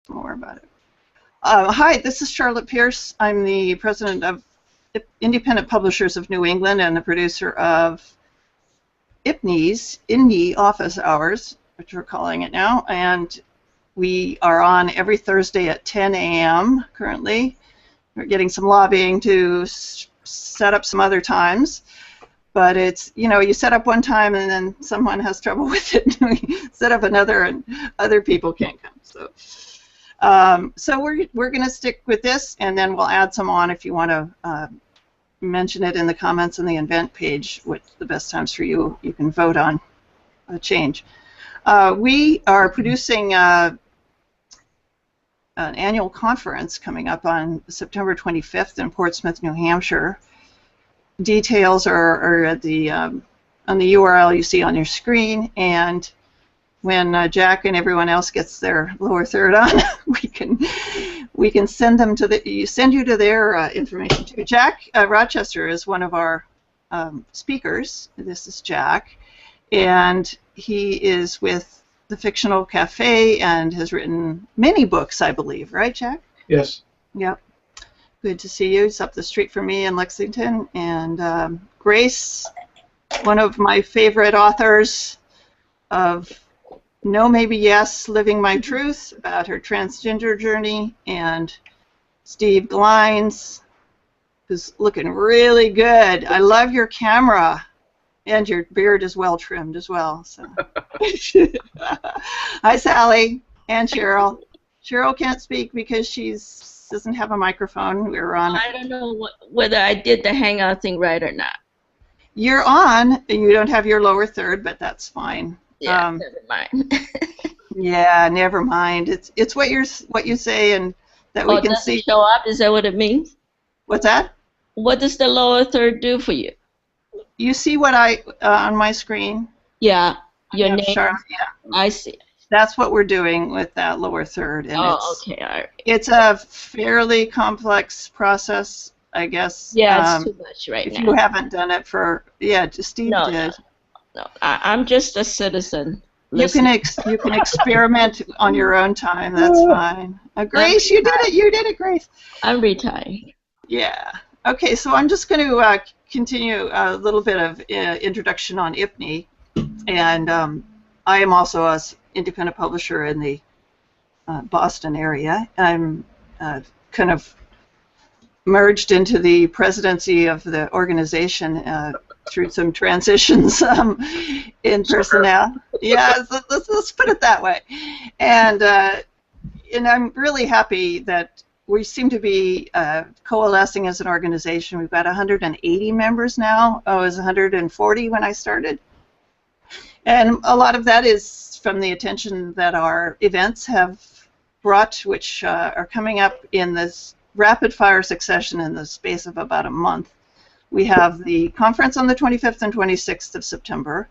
more about it. Hi, this is Charlotte Pierce. I'm the president of Independent Publishers of New England and the producer of IPNE's Indie Office Hours, which we're calling it now, and we are on every Thursday at 10 a.m. currently. We're getting some lobbying to set up some other times, but it's, you know, you set up one time and then someone has trouble with it, and we set up another and other people can't come. So we're going to stick with this, and then we'll add some on if you want to mention it in the comments on the event page, which the best times for you can vote on a change. We are producing an annual conference coming up on September 25th in Portsmouth, New Hampshire. Details are at the on the URL you see on your screen, and when Jack and everyone else gets their lower third on, we can send them to send you to their information too. Jack Rochester is one of our speakers. This is Jack, and he is with the Fictional Cafe and has written many books, I believe, right, Jack? Yes. Yep. Good to see you. He's up the street from me in Lexington. And Grace, one of my favorite authors of No Maybe Yes, Living My Truth, about her transgender journey, and Steve Glines, who's looking really good. I love your camera, and your beard is well trimmed as well. So. Hi, Sally and Cheryl. Cheryl can't speak because she doesn't have a microphone. We're on. I don't know whether I did the hangout thing right or not. You're on, and you don't have your lower third, but that's fine. Yeah, never mind. Yeah, never mind. It's what you say, and that we can see. Show up? Is that what it means? What's that? What does the lower third do for you? You see what I on my screen? Yeah, your name. Yeah, I see. That's what we're doing with that lower third, and okay, all right. It's a fairly complex process, I guess. Yeah, it's too much right now. If you haven't done it for, Steve did. No, I'm just a citizen. You can experiment on your own time. That's fine. Grace, you did it. You did it, Grace. I'm retiring. Yeah. Okay, so I'm just going to continue a little bit of introduction on IPNE, and I am also an independent publisher in the Boston area. I'm kind of merged into the presidency of the organization through some transitions in personnel. Yeah, let's put it that way. And I'm really happy that we seem to be coalescing as an organization. We've got 180 members now. Oh, it was 140 when I started. And a lot of that is from the attention that our events have brought, which are coming up in this rapid-fire succession in the space of about a month. We have the conference on the 25th and 26th of September.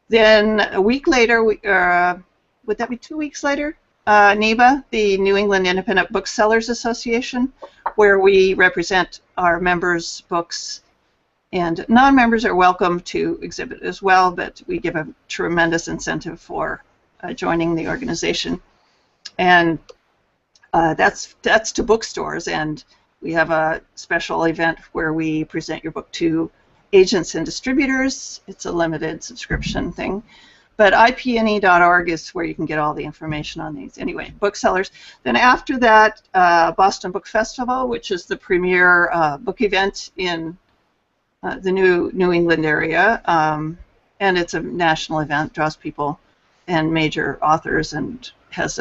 Then a week later, would that be 2 weeks later? NEBA, the New England Independent Booksellers Association, where we represent our members' books, and non-members are welcome to exhibit as well, but we give a tremendous incentive for joining the organization. And that's to bookstores, and we have a special event where we present your book to agents and distributors. It's a limited subscription thing. But IPNE.org is where you can get all the information on these. Anyway, booksellers. Then after that, Boston Book Festival, which is the premier book event in the New England area. And it's a national event, draws people and major authors, and it's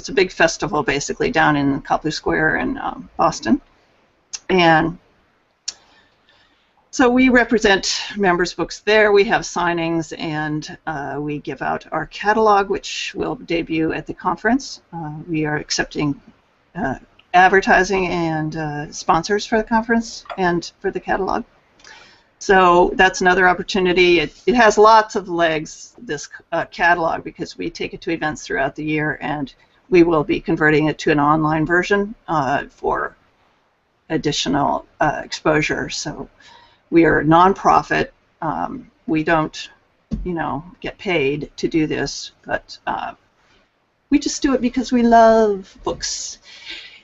a big festival basically down in Copley Square in Boston. And so we represent members' books there. We have signings, and we give out our catalog, which will debut at the conference. We are accepting advertising and sponsors for the conference and for the catalog. So that's another opportunity. It has lots of legs, this catalog, because we take it to events throughout the year, and we will be converting it to an online version for additional exposure. So we are a nonprofit. We don't, get paid to do this, but we just do it because we love books.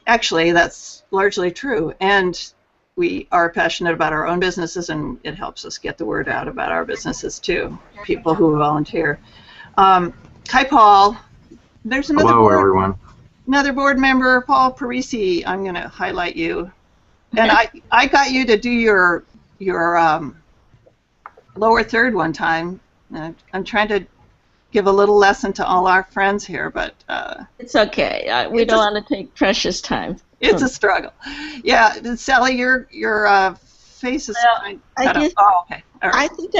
Actually, that's largely true, and we are passionate about our own businesses, and it helps us get the word out about our businesses too, people who volunteer. Hi, Paul. There's Hello, everyone. another board member, Paul Parisi. I'm going to highlight you. And I got you to do your lower third one time. I'm trying to give a little lesson to all our friends here, but It's okay. We don't want to take precious time. it's a struggle. Yeah, Sally, your face is kind of. Oh, okay. All right. I think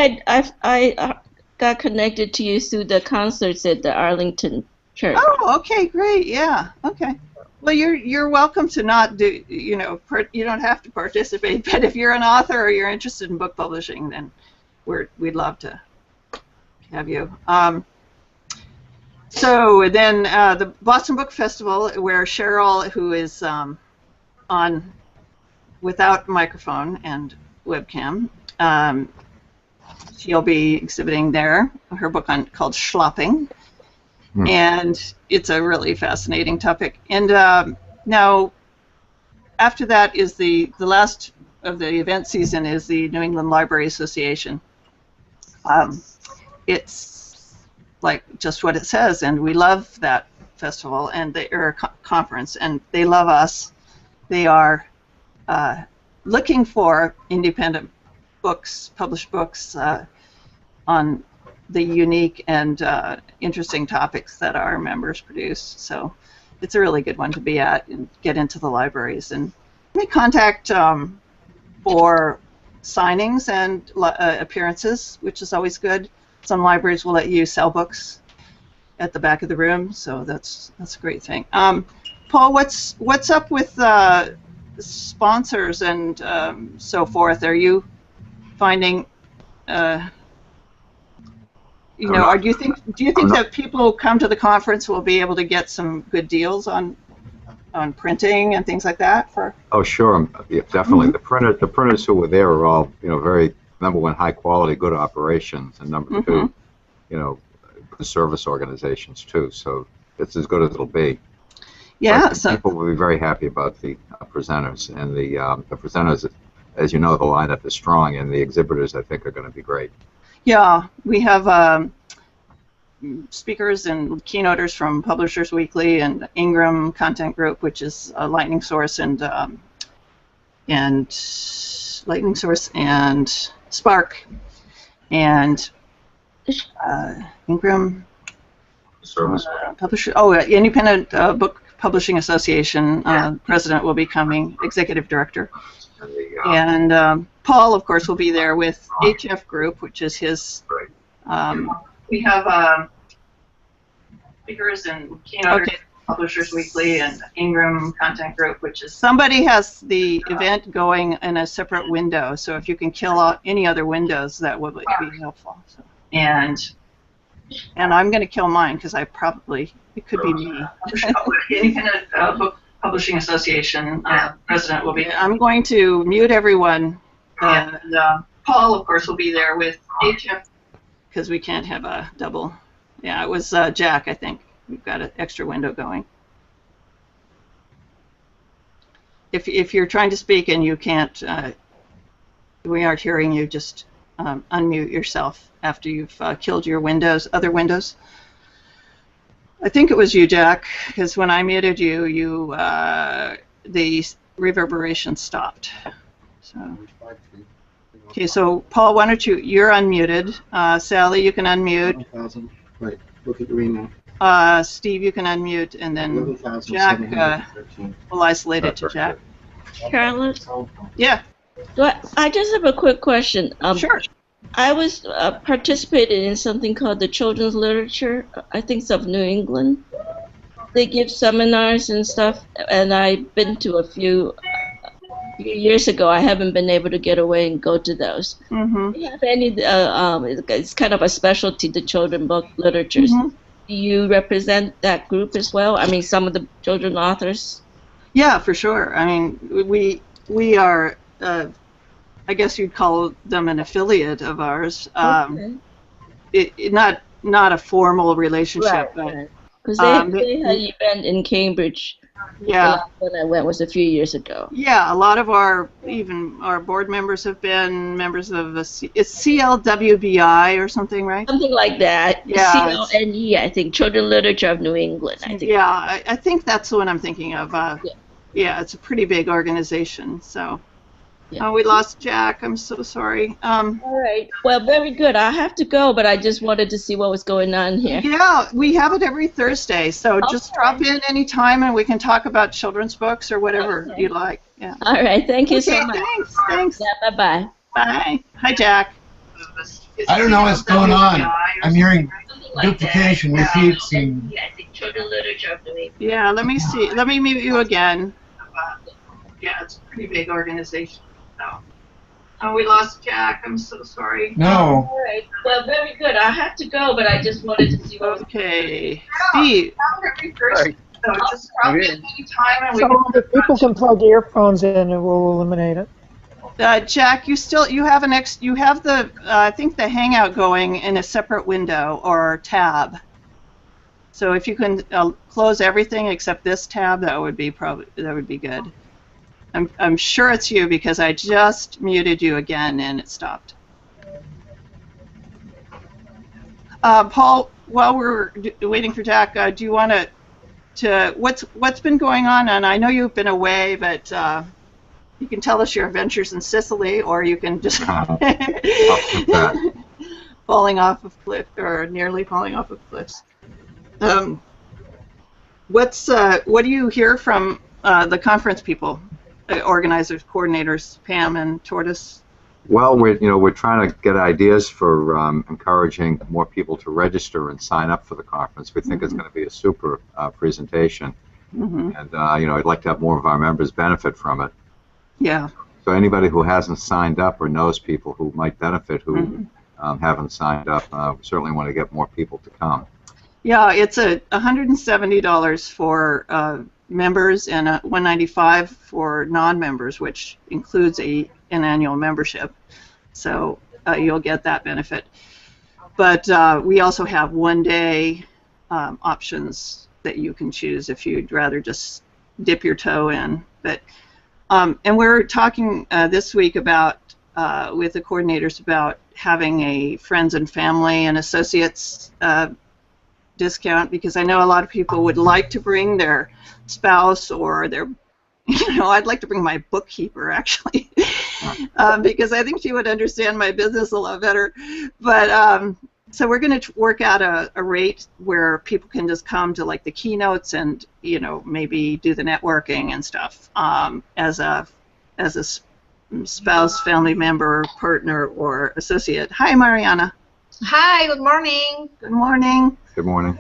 I got connected to you through the concerts at the Arlington Church. Oh, okay, great. Yeah, okay. Well, you're welcome to not do. You don't have to participate. But if you're an author or you're interested in book publishing, then we'd love to have you. So then the Boston Book Festival, where Cheryl, who is on without microphone and webcam, she'll be exhibiting there her book called Schlopping, and it's a really fascinating topic. And now, after that is the last of the event season is the New England Library Association. It's like just what it says, and we love that festival and conference, and they love us. They are looking for independent books, published books on the unique and interesting topics that our members produce. So it's a really good one to be at and get into the libraries. And make contact for signings and appearances, which is always good. Some libraries will let you sell books at the back of the room, so that's a great thing. Paul, what's up with sponsors and so forth? Are you finding, or do you think that people who come to the conference will be able to get some good deals on printing and things like that? Oh, sure, yeah, definitely. The printers who were there are all very, number one, high quality, good operations, and number two, good service organizations too. So it's as good as it'll be. Yeah. But people will be very happy about the presenters, and the presenters, as you know, the lineup is strong, and the exhibitors I think are going to be great. Yeah, we have speakers and keynoters from Publishers Weekly and Ingram Content Group, which is a Lightning Source and Spark, and Ingram Service. Publisher. Oh, Independent Book Publishing Association president will be coming, executive director, and Paul, of course, will be there with HF Group, which is his. We have speakers and keynoters. Okay. Publishers Weekly and Ingram Content Group, which is somebody has the event going in a separate window, so if you can kill out any other windows, that would be helpful. So, and I'm going to kill mine because it could be me. Independent Book Publishing Association president will be. I'm going to mute everyone, and Paul, of course, will be there with HF because we can't have a double. Yeah, it was Jack, I think. We've got an extra window going. If you're trying to speak and you can't, we aren't hearing you, just unmute yourself after you've killed your other windows. I think it was you, Jack, because when I muted you, the reverberation stopped. So. Okay, so Paul, why don't you're unmuted. Sally, you can unmute. 1,000. Right, look at the arena. Steve, you can unmute, and then Jack will isolate it to Jack. Carolyn? Yeah. I just have a quick question. Sure. I was participating in something called the Children's Literature, I think it's of New England. They give seminars and stuff, and I've been to a few years ago. I haven't been able to get away and go to those. Do you have any, it's kind of a specialty, the children book literatures. Do you represent that group as well? I mean, some of the children authors? Yeah, for sure. I mean, we are, I guess you'd call them an affiliate of ours. Okay. Not a formal relationship, right. Because Um, they had an event in Cambridge. The yeah, last one I went was a few years ago. yeah. A lot of even our board members have been members of it's CLWBI or something, right? Something like that. Yeah, CLNE, I think. Children Literature of New England, I think. yeah. I think that's the one I'm thinking of. Yeah. Yeah, it's a pretty big organization. So, Yeah. we lost Jack. I'm so sorry. All right. Well, very good. I have to go, but I just wanted to see what was going on here. Yeah, we have it every Thursday, so just Okay. drop in anytime and we can talk about children's books or whatever Okay. you like. Yeah. All right. Thank you so Okay, much. thanks. Yeah, bye-bye. Bye. Hi, Jack. I don't know what's going on. I'm hearing duplication, repeats, and I think Children Literature of New England. Yeah, let me see. Let me mute you again. Yeah, it's a pretty big organization. So. Oh, we lost Jack. I'm so sorry. no. All right. Well, very good. I have to go, but I just wanted to see what was Okay. Steve. Sorry. So just drop in anytime and we So if people can plug earphones in, it will eliminate it. Jack, you have the I think the Hangout going in a separate window or tab. So if you can close everything except this tab, that would be good. I'm sure it's you because I just muted you again and it stopped. Paul, while we're waiting for Jack, do you want to what's been going on? And I know you've been away, but you can tell us your adventures in Sicily, or you can just falling off of cliff or nearly falling off of cliffs. What do you hear from the conference people, organizers, coordinators, Pam and Tortoise? Well, we're trying to get ideas for encouraging more people to register and sign up for the conference. We think it's going to be a super presentation, and I'd like to have more of our members benefit from it. Yeah. So anybody who hasn't signed up or knows people who might benefit who haven't signed up, certainly want to get more people to come. Yeah, it's $170 for members and $195 for non-members, which includes an annual membership. So you'll get that benefit. But we also have one-day options that you can choose if you'd rather just dip your toe in. But and we're talking this week about with the coordinators about having a friends and family and associates discount, because I know a lot of people would like to bring their spouse or their, I'd like to bring my bookkeeper actually, because I think she would understand my business a lot better. But so we're going to work out a rate where people can just come to like the keynotes and maybe do the networking and stuff as a spouse, family member, partner, or associate. Hi, Mariana. Hi, good morning. Good morning. Good morning.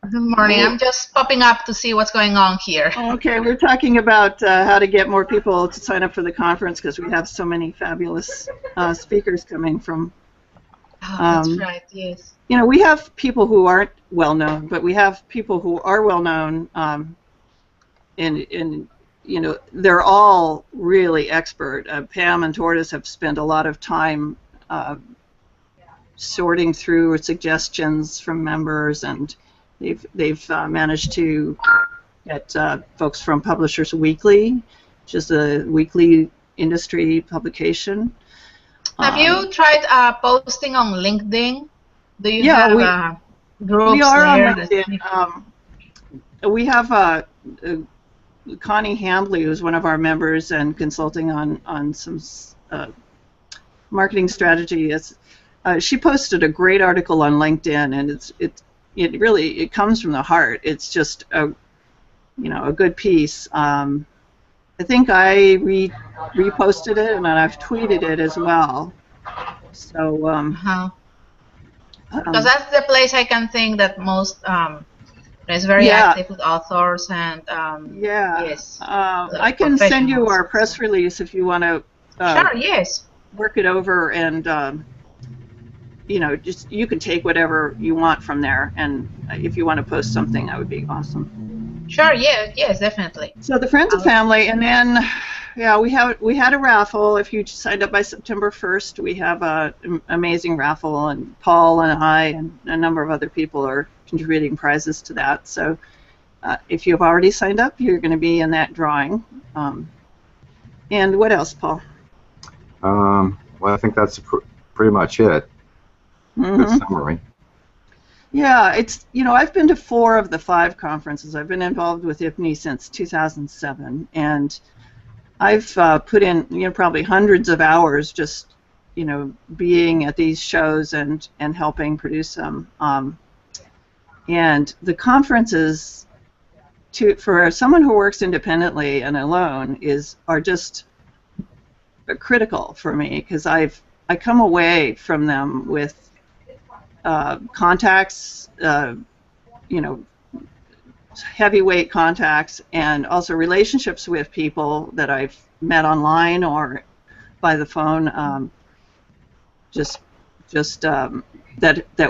Good morning. I'm just popping up to see what's going on here. Okay, we're talking about how to get more people to sign up for the conference because we have so many fabulous speakers coming from. That's right, yes. We have people who aren't well known, but we have people who are well known, and they're all really expert. Pam and Tortoise have spent a lot of time sorting through suggestions from members, and they've managed to get folks from Publishers Weekly, which is a weekly industry publication. Have you tried posting on LinkedIn? Do you have groups we are there? on LinkedIn. We have Connie Hambley, who's one of our members and consulting on some marketing strategy. She posted a great article on LinkedIn, and it really comes from the heart. It's just a good piece. I think I reposted it, and I've tweeted it as well. So because that's the place I can think that most is very active with authors and yes. I can send you our press release if you want to. Sure. Yes. Work it over and. Just you can take whatever you want from there, and if you want to post something, that would be awesome. Sure. Yeah. Yes. Definitely. So the friends and family, and then we had a raffle. If you signed up by September 1st, we have an amazing raffle, and Paul and I and a number of other people are contributing prizes to that. So if you've already signed up, you're going to be in that drawing. And what else, Paul? Well, I think that's pretty much it. Good summary. Yeah, it's, I've been to 4 of the 5 conferences. I've been involved with IPNE since 2007, and I've put in, probably hundreds of hours just, being at these shows and helping produce them. And the conferences, for someone who works independently and alone, are just critical for me, because I come away from them with contacts, heavyweight contacts, and also relationships with people that I've met online or by the phone. That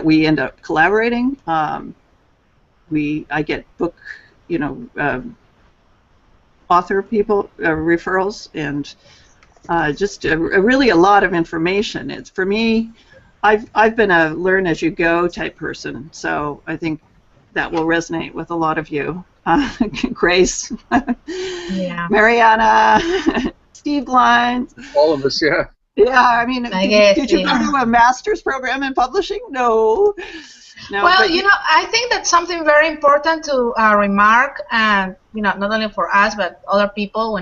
we end up collaborating. I get book, author people referrals, and just really a lot of information. It's, for me, I've been a learn as you go type person, so I think that will resonate with a lot of you. Grace, Yeah. Mariana, Steve Lines. All of us, yeah. Yeah, I mean, did you go to a master's program in publishing? No. Well, I think that's something very important to remark, and not only for us but other people.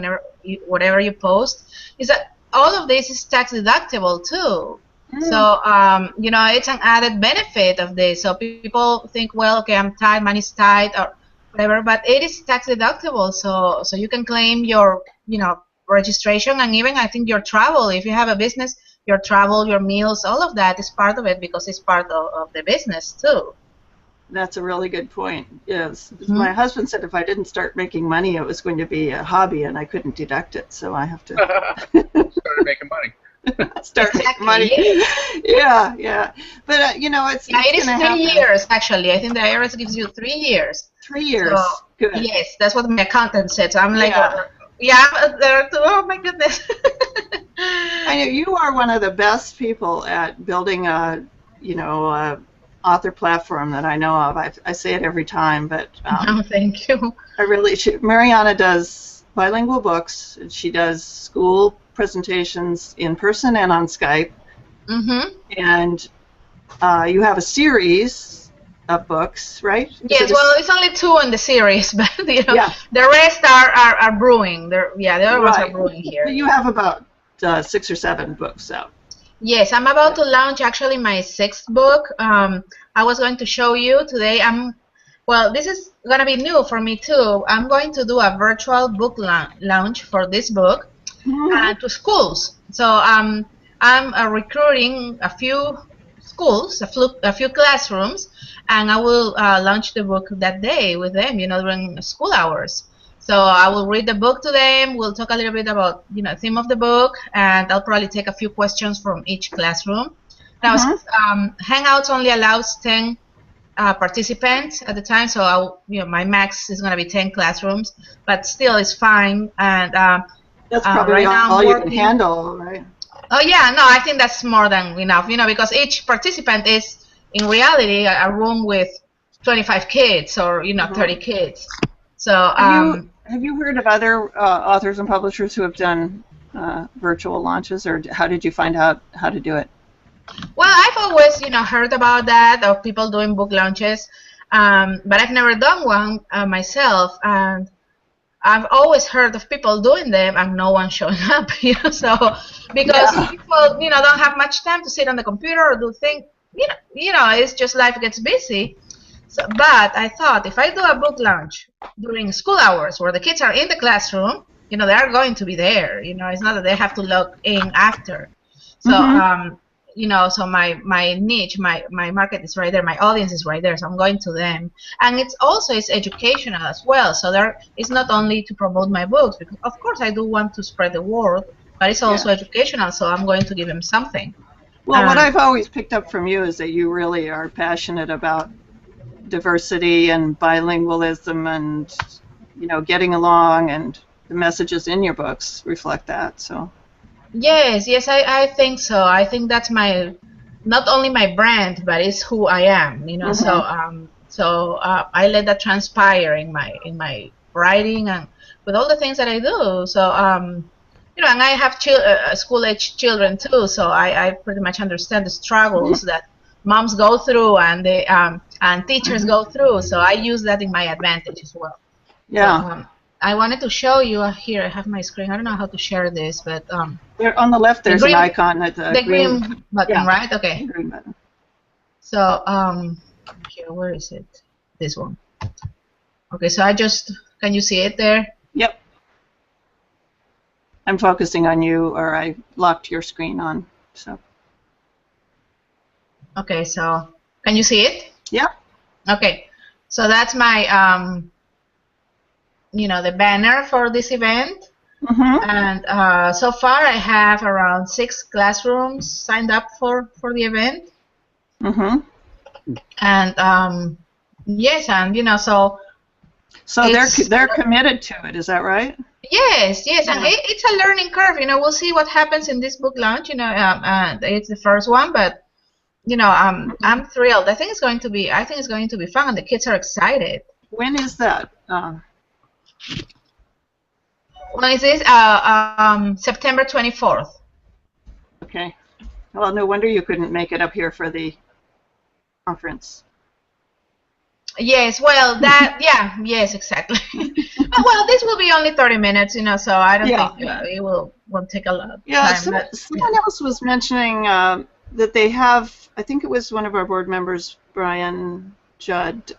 Whatever you post, is that all of this is tax deductible too. So it's an added benefit of this. So people think, well, okay, I'm tight, money's tight, or whatever, but it is tax deductible. So you can claim your registration, and even I think your travel. If you have a business, your travel, your meals, all of that is part of it, because it's part of the business too. That's a really good point. Yes, my husband said if I didn't start making money, it was going to be a hobby, and I couldn't deduct it. So I have to started making money. Start making money. Yeah. But it's it is 3 years actually. I think the IRS gives you 3 years. 3 years. So, good. Yes, that's what my accountant said. So I'm like, there too. Oh my goodness. I know you are one of the best people at building a author platform that I know of. I say it every time, but thank you. Mariana does bilingual books. She does school presentations in person and on Skype. And you have a series of books, right? Yes, well, it's only 2 in the series, but the rest are brewing. The other ones are brewing here. You have about 6 or 7 books out. Yes, I'm about to launch actually my 6th book. I was going to show you today. Well, this is going to be new for me too. I'm going to do a virtual book launch for this book to schools. So I'm recruiting a few schools, a few classrooms, and I will launch the book that day with them, during school hours. So I will read the book to them. We'll talk a little bit about, the theme of the book, and I'll probably take a few questions from each classroom. Now, Hangouts only allows 10 participants at the time, so my max is going to be 10 classrooms, but still it's fine. And that's probably all you can handle, right? Oh yeah, no, I think that's more than enough, because each participant is in reality a room with 25 kids or 30 kids. So have you heard of other authors and publishers who have done virtual launches, or how did you find out how to do it? Well, I've always heard about that, of people doing book launches, but I've never done one myself, and I've always heard of people doing them and no one showing up. So because people don't have much time to sit on the computer or do things. It's just life gets busy. So, but I thought if I do a book launch during school hours where the kids are in the classroom, they are going to be there. It's not that they have to log in after. So, so my niche, my market is right there. My audience is right there. So I'm going to them. And it's educational as well. So it's not only to promote my books, because of course I do want to spread the word, but it's also educational. So I'm going to give them something. Well, what I've always picked up from you is that you really are passionate about diversity and bilingualism and getting along, and the messages in your books reflect that. So yes, I think so. I think that's not only my brand, but it's who I am. So So I let that transpire in my writing and with all the things that I do. So you know, and I have school-age children too, so I pretty much understand the struggles that moms go through and and teachers go through. So I use that in my advantage as well. Yeah. So, I wanted to show you here. I have my screen. I don't know how to share this, but There, on the left, there's an icon at the green button, yeah, right? Okay. green button. So here, where is it? This one. Okay, so can you see it there? Yep. I'm focusing on you, or I locked your screen on. So. Okay, so can you see it? Yep. Okay, so that's my you know, the banner for this event. And so far I have around 6 classrooms signed up for the event. And yes, and you know, so they're committed to it. Is that right? Yes, and it's a learning curve. You know, we'll see what happens in this book launch. You know, it's the first one, but you know, I'm thrilled. I think it's going to be fun, and the kids are excited. When is that? When is this? September 24th. Okay. Well, no wonder you couldn't make it up here for the conference. Yes, well, yes, exactly. Well, this will be only 30 minutes, you know, so I don't think it won't take a lot of time. Someone else was mentioning that they have, I think it was one of our board members, Brian Judd.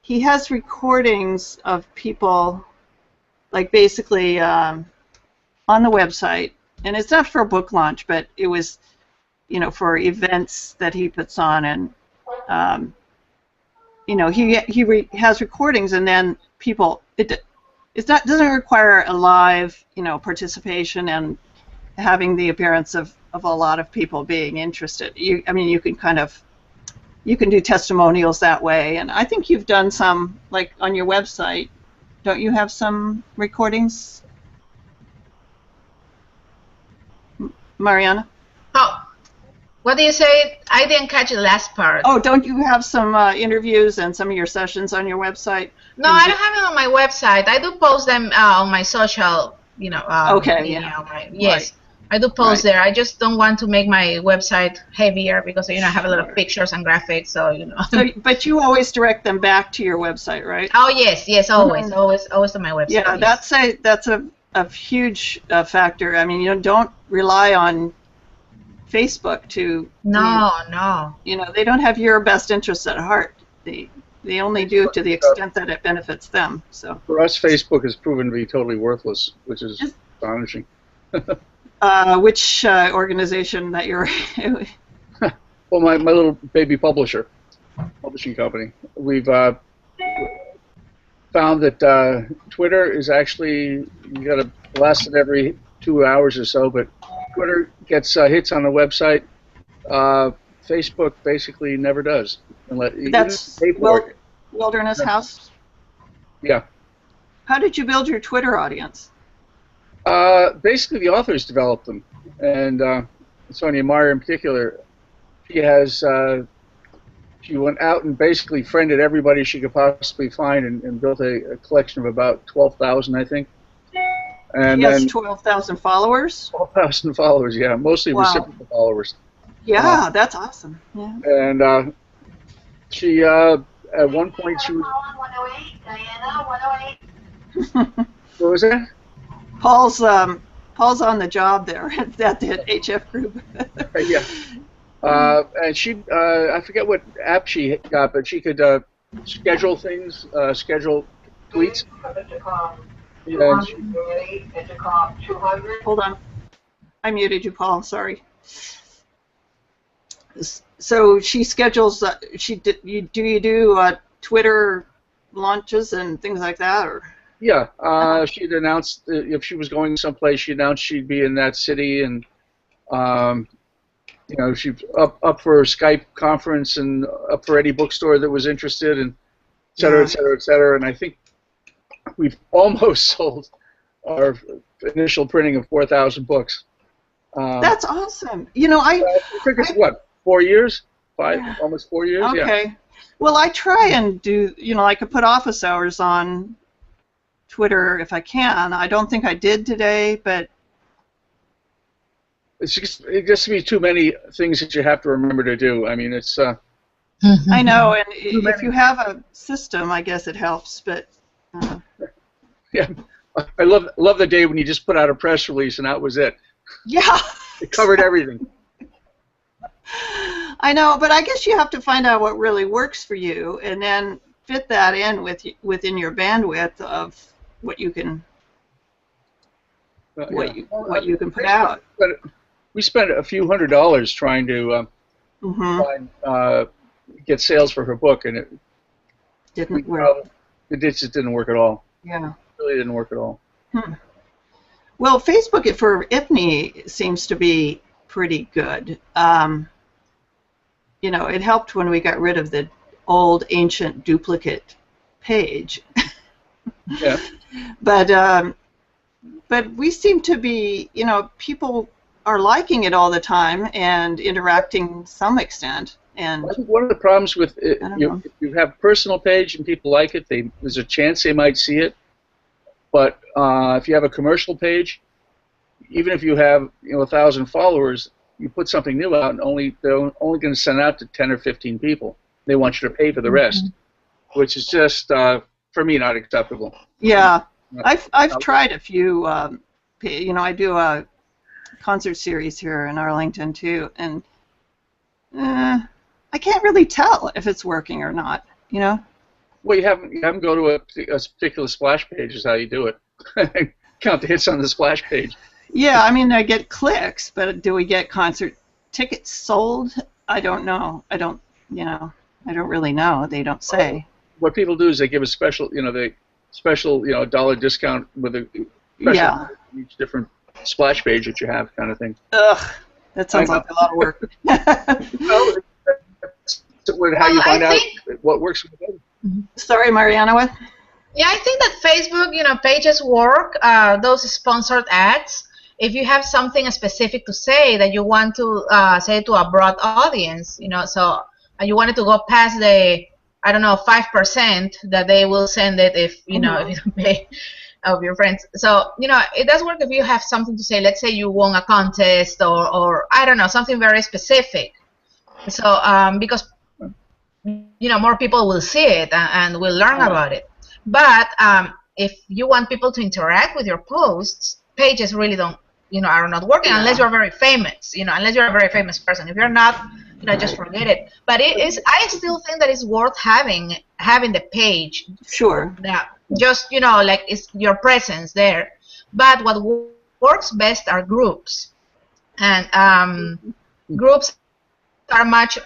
He has recordings of people, like basically on the website, and it's not for a book launch, but it was, you know, for events that he puts on, and you know, he has recordings, and then people, doesn't require a live, you know, participation and having the appearance of a lot of people being interested. I mean, you can do testimonials that way, and I think you've done some, like on your website. Don't you have some recordings, Mariana? Oh, what do you say? I didn't catch the last part. Oh, don't you have some interviews and some of your sessions on your website? No, I don't have it on my website. I do post them on my social, you know. Okay, yeah. Yes, I do post there. I just don't want to make my website heavier because, you know, I have a lot of pictures and graphics, so, you know. But you always direct them back to your website, right? Oh, yes, always on my website. Yeah, yes. that's a huge factor. I mean, you know, don't rely on Facebook to. No. You know, they don't have your best interests at heart. They only do it to the extent that it benefits them. So. For us, Facebook has proven to be totally worthless, which is astonishing. Which organization that you're? Well, my little baby publishing company. We've found that Twitter is actually, you got to blast it every 2 hours or so, but Twitter gets hits on the website. Facebook basically never does. That's Wilderness House? Yeah. How did you build your Twitter audience? Basically, the authors developed them, and Sonia Meyer in particular, she went out and basically friended everybody she could possibly find, and built a collection of about 12,000, I think. And she has 12,000 followers? 12,000 followers, yeah, mostly reciprocal followers. Yeah, that's awesome. Yeah. And she, at one point, she was... 108, Diana, 108. What was that? Paul's on the job there at the HF group. Yeah. And she, I forget what app she got, but she could schedule things, schedule tweets. Yeah, hold on. I muted you, Paul. Sorry. So she schedules. Do you do Twitter launches and things like that, or? Yeah. She'd announced if she was going someplace. She announced she'd be in that city, and you know, she's up for a Skype conference and up for any bookstore that was interested, and et cetera, et cetera, et cetera. And I think we've almost sold our initial printing of 4,000 books. That's awesome. You know, it took us, what, 4 years? Almost 4 years? Okay. Yeah. Well, I try and do, I could put office hours on Twitter if I can. I don't think I did today, but it gets to be too many things that you have to remember to do. I mean, it's. I know, and if you have a system, I guess it helps. But yeah, I love the day when you just put out a press release and that was it. Yeah, it covered everything. I know, but I guess you have to find out what really works for you, and then fit that in within your bandwidth of what you can what you can put out. We spent a few $100s trying to get sales for her book, and it didn't work. It just didn't work at all. Yeah, it really didn't work at all. Well, Facebook for IPNE seems to be pretty good. It helped when we got rid of the old ancient duplicate page. Yeah. But we seem to be, people are liking it all the time and interacting to some extent. And I think one of the problems with it, if you have a personal page and people like it, there's a chance they might see it. But if you have a commercial page, even if you have 1,000 followers, you put something new out, and they're only going to send out to 10 or 15 people. They want you to pay for the rest, which is just for me not acceptable. Yeah, I've tried a few. I do a concert series here in Arlington too, and I can't really tell if it's working or not. Well, you have them go to a particular splash page is how you do it. Count the hits on the splash page. Yeah, I mean, I get clicks, but do we get concert tickets sold? I don't know. I don't really know. They don't say. What people do is they give a special, $1 discount with a special each different splash page that you have, kind of thing. Ugh, that sounds like a lot of work. Well, how you find out what works with it. Sorry, Mariana, what? Yeah, I think that Facebook, pages work. Those sponsored ads. If you have something specific to say that you want to say to a broad audience, so you want it to go past the, 5% that they will send it if if you don't pay of your friends. So it does work if you have something to say. Let's say you won a contest or I don't know, something very specific. So because more people will see it and will learn about it. But if you want people to interact with your posts, pages really don't, are not working unless you're very famous, unless you're a very famous person. If you're not, just forget it. But I still think that it's worth having the page. Sure. Yeah. Just, like it's your presence there. But what works best are groups. And groups are much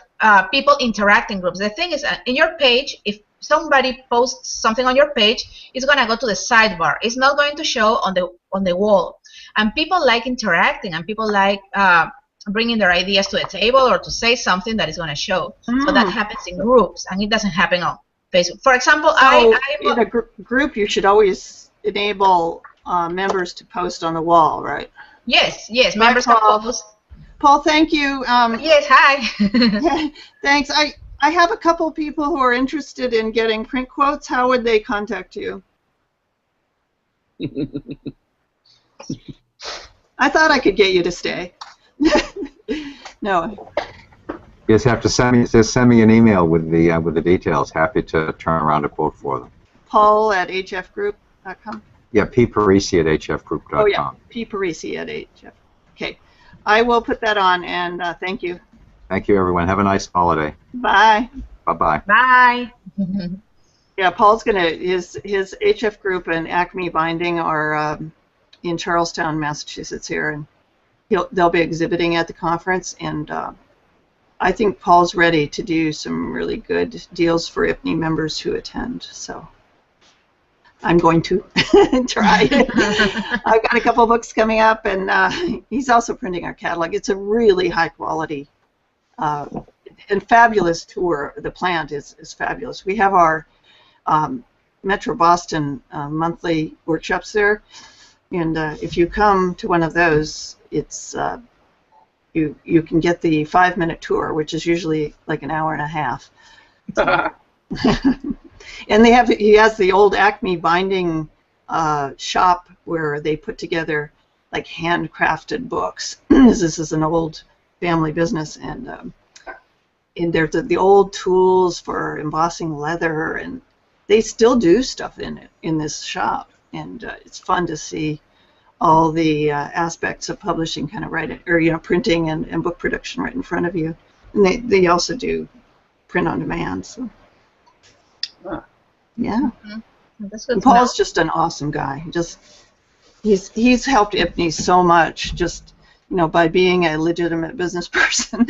people interact in groups. The thing is, in your page, if somebody posts something on your page, it's going to go to the sidebar. It's not going to show on the wall. And people like interacting, and people like bringing their ideas to the table or to say something that is going to show. So that happens in groups, and it doesn't happen on Facebook. For example, in a group, you should always enable members to post on the wall, right? Yes, members can post. Paul, thank you. Yes, hi. Thanks. I have a couple people who are interested in getting print quotes. How would they contact you? I thought I could get you to stay. No. You just have to send me an email with the details. Happy to turn around a quote for them. Paul at hfgroup.com. Yeah, pparisi at hfgroup.com. Oh yeah, pparisi at hf. Okay, I will put that on, and thank you. Thank you, everyone. Have a nice holiday. Bye. Bye-bye. Bye. Yeah, Paul's his HF Group and Acme Binding are in Charlestown, Massachusetts here, and they'll be exhibiting at the conference, and I think Paul's ready to do some really good deals for IPNE members who attend, so I'm going to try. I've got a couple books coming up, and he's also printing our catalog. It's a really high quality and fabulous tour. The plant is fabulous. We have our Metro Boston monthly workshops there, and if you come to one of those, it's you can get the 5-minute tour, which is usually like an hour and a half, And he has the old Acme binding shop where they put together like handcrafted books. This is an old family business, and there's the old tools for embossing leather, and they still do stuff in this shop, and it's fun to see all the aspects of publishing kind of right, or printing and book production right in front of you. And they also do print on demand. So yeah. That's good And to know. Paul's just an awesome guy. He's helped IPNE so much just by being a legitimate business person.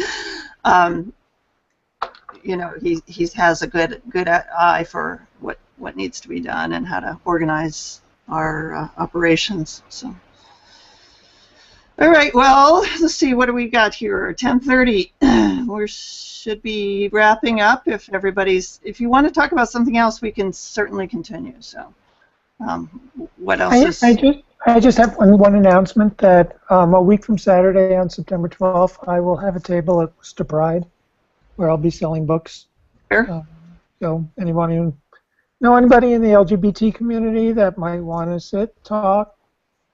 He has a good eye for what needs to be done and how to organize our operations. So, all right. Well, let's see. What do we got here? 10:30. We should be wrapping up. If you want to talk about something else, we can certainly continue. So, what else I just have one announcement that a week from Saturday on September 12th, I will have a table at Worcester Pride where I'll be selling books. Sure. So anybody in the LGBT community that might want to sit, talk,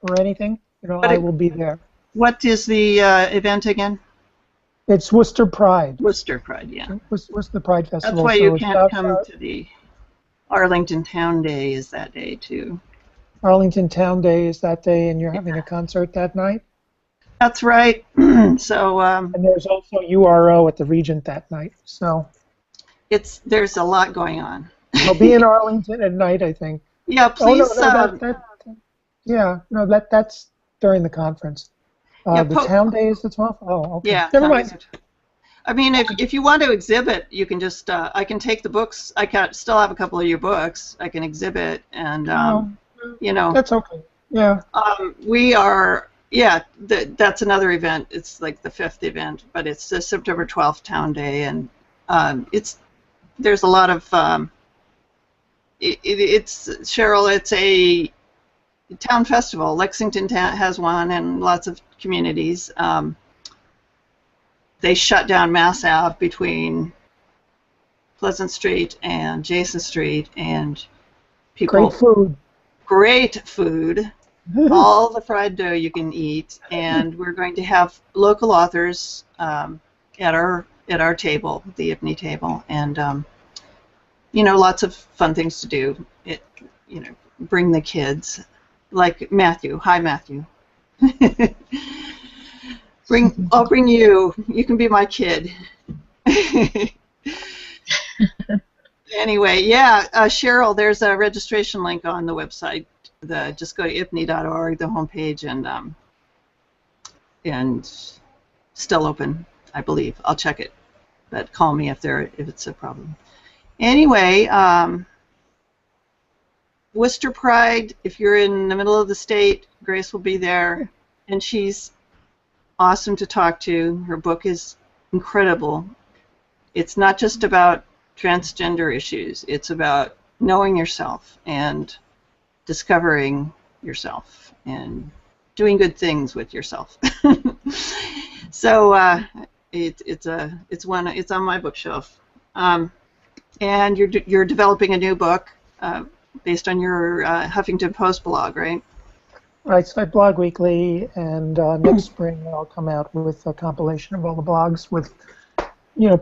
or anything, I will be there. What is the event again? It's Worcester Pride. Worcester Pride, yeah. Worcester Pride Festival. That's why you can't come to the Arlington Town Day is that day, too. Arlington Town Day is that day, and you're having a concert that night? That's right. So. And there's also URO at the Regent that night, so. There's a lot going on. I'll be in Arlington at night, I think. Yeah, please. That's during the conference. The town day is the 12th? Oh, okay. Yeah. Never mind. I mean, if you want to exhibit, you can just, I can take the books. I can still have a couple of your books. I can exhibit, and, That's okay. Yeah. That's another event. It's like the 5th event, but it's the September 12th Town Day, and there's a lot of, Cheryl, it's a town festival. Lexington has one, and lots of communities. They shut down Mass Ave between Pleasant Street and Jason Street, and people. Great food. All the fried dough you can eat, and we're going to have local authors at our table, the IPNE table, and lots of fun things to do. Bring the kids, like Matthew. Hi, Matthew. I'll bring you. You can be my kid. Anyway, Cheryl, there's a registration link on the website. Just go to ipne.org, the homepage, and still open, I believe. I'll check it, but call me if it's a problem. Anyway, Worcester Pride. If you're in the middle of the state, Grace will be there, and she's awesome to talk to. Her book is incredible. It's not just about transgender issues. It's about knowing yourself and discovering yourself and doing good things with yourself. So it's on my bookshelf. And you're developing a new book based on your Huffington Post blog, right? Right, so I blog weekly, and next spring I'll come out with a compilation of all the blogs with,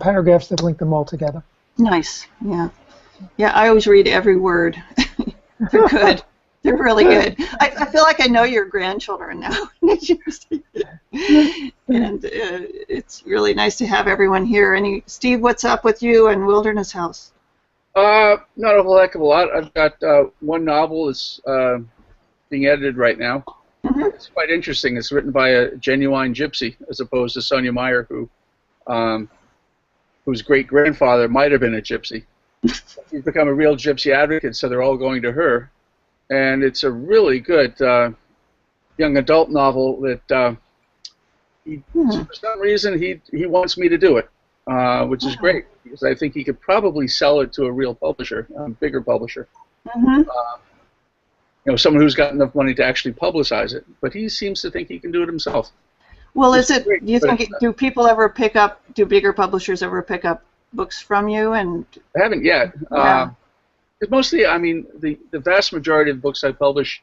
paragraphs that link them all together. Nice, yeah. Yeah, I always read every word. They're good. They're really good. I feel like I know your grandchildren now. And it's really nice to have everyone here. Steve, what's up with you and Wilderness House? Not a whole heck of a lot. I've got one novel that's being edited right now. Mm-hmm. It's quite interesting. It's written by a genuine gypsy, as opposed to Sonia Meyer, whose great-grandfather might have been a gypsy. She's become a real gypsy advocate, so they're all going to her. And it's a really good young adult novel that for some reason he wants me to do it, which is great, because I think he could probably sell it to a real publisher, a bigger publisher. Mm-hmm. Someone who's got enough money to actually publicize it. But he seems to think he can do it himself. Well, do you think, do bigger publishers ever pick up books from you? And I haven't yet. yeah. It's mostly, I mean, the vast majority of the books I publish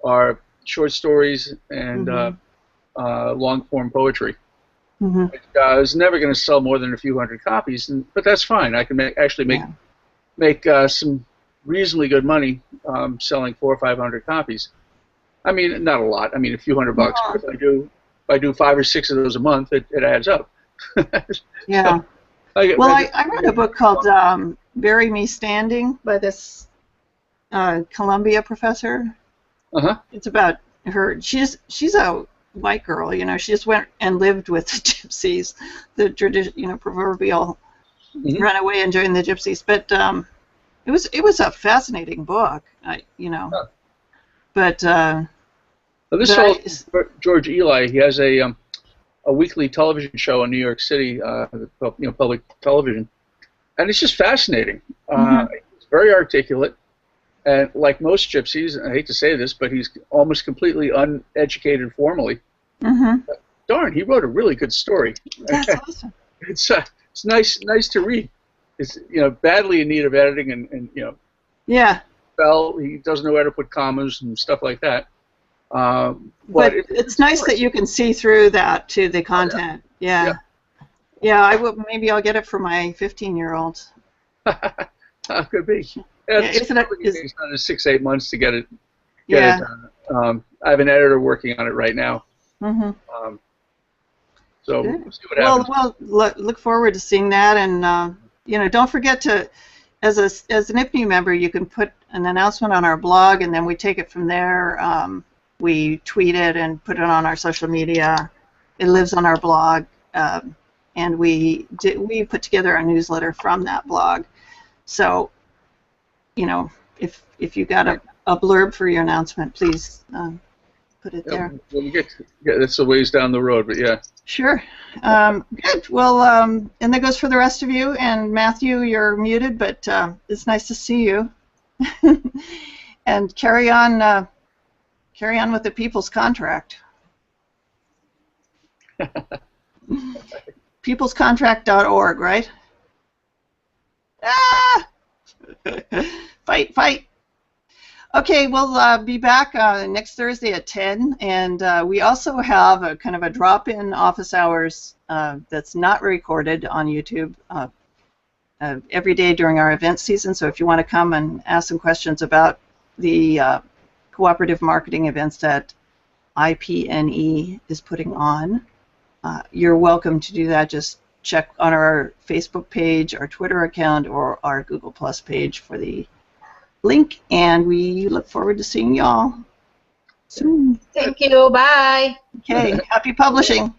are short stories and long-form poetry. I was never going to sell more than a few hundred copies, but that's fine. I can make some reasonably good money selling 400 or 500 copies. I mean, not a lot. I mean, a few $100 bucks. But if I do 5 or 6 of those a month, it adds up. Yeah. So, I read a book called "Bury Me Standing" by this Columbia professor. It's about her. She's a white girl, you know. She just went and lived with the gypsies, the tradition, you know, proverbial runaway and join the gypsies. But it was a fascinating book, you know. But this fellow, George Eli, he has a weekly television show in New York City, public television, and it's just fascinating. It's very articulate, and like most gypsies, I hate to say this, but he's almost completely uneducated formally. Darn, he wrote a really good story. That's awesome. It's nice to read. It's badly in need of editing and yeah. Well, he doesn't know how to put commas and stuff like that. But it's nice that you can see through that to the content. Yeah. Maybe I'll get it for my 15-year-old. Could be. It's another 6-8 months to get it done. I have an editor working on it right now. So we'll see what happens. Well, look forward to seeing that, and don't forget to, as an IPNE member, you can put an announcement on our blog, and then we take it from there. We tweet it and put it on our social media. It lives on our blog, and we put together a newsletter from that blog. So, if you got a blurb for your announcement, please put it there. We'll that's a ways down the road, but yeah. Sure. Good. Well, and that goes for the rest of you. And Matthew, you're muted, but it's nice to see you. And carry on with the People's Contract. Peoplescontract.org, right? Ah! Fight. Okay, we'll be back next Thursday at 10, and we also have a kind of a drop-in office hours that's not recorded on YouTube every day during our event season. So if you want to come and ask some questions about the cooperative marketing events that IPNE is putting on, you're welcome to do that. Just check on our Facebook page, our Twitter account, or our Google Plus page for the link, and we look forward to seeing y'all soon. Thank you. Bye. Okay. Happy publishing.